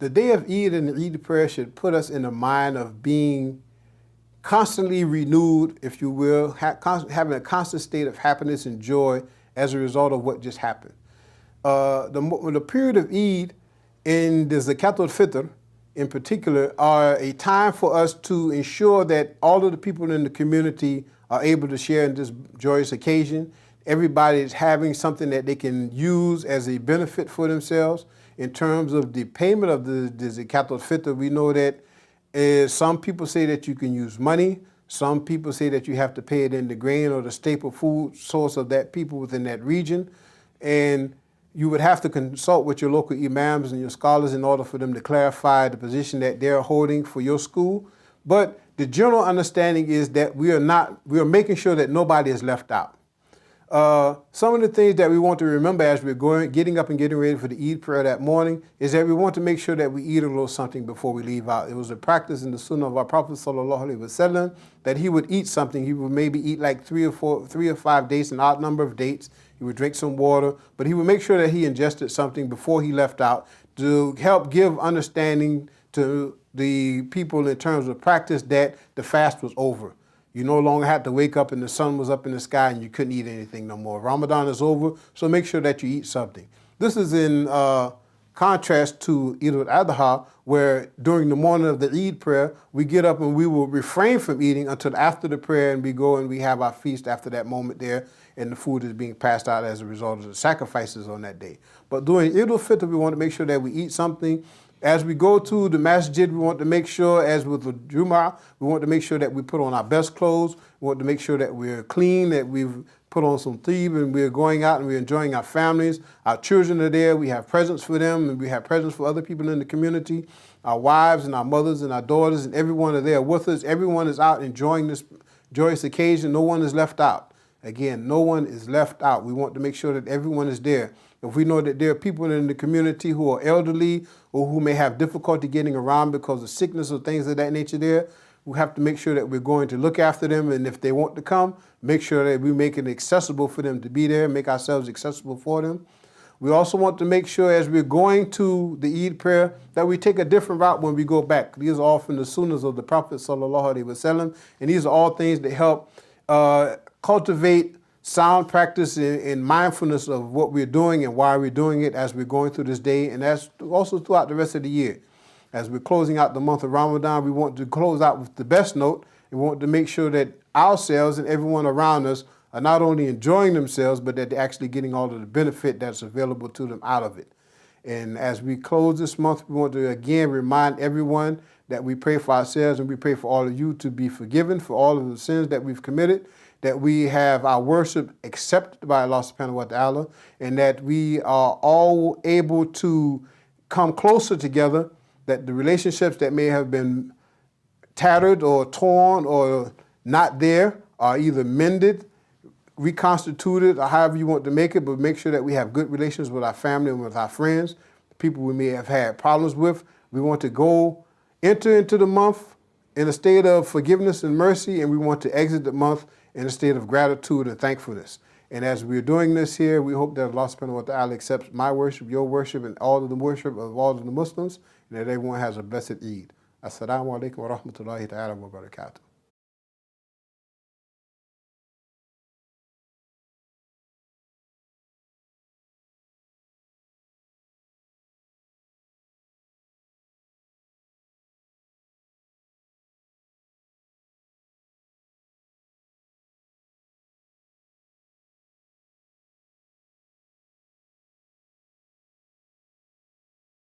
the day of Eid and the Eid prayer should put us in the mind of being constantly renewed, if you will, having a constant state of happiness and joy as a result of what just happened. The period of Eid and the Zakat al-Fitr in particular are a time for us to ensure that all of the people in the community are able to share in this joyous occasion. Everybody is having something that they can use as a benefit for themselves. In terms of the payment of the Zakat al-Fitr, we know that some people say that you can use money. Some people say that you have to pay it in the grain or the staple food source of that people within that region. And you would have to consult with your local imams and your scholars in order for them to clarify the position that they're holding for your school. But the general understanding is that we are making sure that nobody is left out. Some of the things that we want to remember as we're getting up and getting ready for the Eid prayer that morning is that we want to make sure that we eat a little something before we leave out. It was a practice in the Sunnah of our Prophet ﷺ that he would eat something. He would maybe eat like 3 or 5 dates, an odd number of dates. He would drink some water, but he would make sure that he ingested something before he left out to help give understanding to the people in terms of practice that the fast was over. You no longer had to wake up and the sun was up in the sky and you couldn't eat anything no more. Ramadan is over, so make sure that you eat something. This is in contrast to Eid al-Adha, where during the morning of the Eid prayer, we get up and we will refrain from eating until after the prayer, and we go and we have our feast after that moment there, and the food is being passed out as a result of the sacrifices on that day. But during Eid al-Fitr, we want to make sure that we eat something. As we go to the masjid, we want to make sure, as with the Jumu'ah, we want to make sure that we put on our best clothes. We want to make sure that we're clean, that we've put on some tib, and we're going out and we're enjoying our families. Our children are there. We have presents for them, and we have presents for other people in the community. Our wives and our mothers and our daughters and everyone are there with us. Everyone is out enjoying this joyous occasion. No one is left out. Again, no one is left out. We want to make sure that everyone is there. If we know that there are people in the community who are elderly or who may have difficulty getting around because of sickness or things of that nature there, we have to make sure that we're going to look after them. And if they want to come, make sure that we make it accessible for them to be there, make ourselves accessible for them. We also want to make sure as we're going to the Eid prayer that we take a different route when we go back. These are all from the sunnahs of the Prophet ﷺ, and these are all things that help cultivate sound practice and mindfulness of what we're doing and why we're doing it as we're going through this day, and that's also throughout the rest of the year. As we're closing out the month of Ramadan, we want to close out with the best note, and we want to make sure that ourselves and everyone around us are not only enjoying themselves, but that they're actually getting all of the benefit that's available to them out of it. And as we close this month, we want to again remind everyone that we pray for ourselves and we pray for all of you to be forgiven for all of the sins that we've committed, that we have our worship accepted by Allah subhanahu wa ta'ala, and that we are all able to come closer together, that the relationships that may have been tattered or torn or not there are either mended, reconstituted, or however you want to make it, but make sure that we have good relations with our family and with our friends, people we may have had problems with. We want to enter into the month in a state of forgiveness and mercy, and we want to exit the month in a state of gratitude and thankfulness. And as we're doing this here, we hope that Allah subhanahu wa ta'ala accepts my worship, your worship, and all of the worship of all of the Muslims, and that everyone has a blessed Eid. Assalamu alaikum wa rahmatullahi ta'ala wa barakatuh.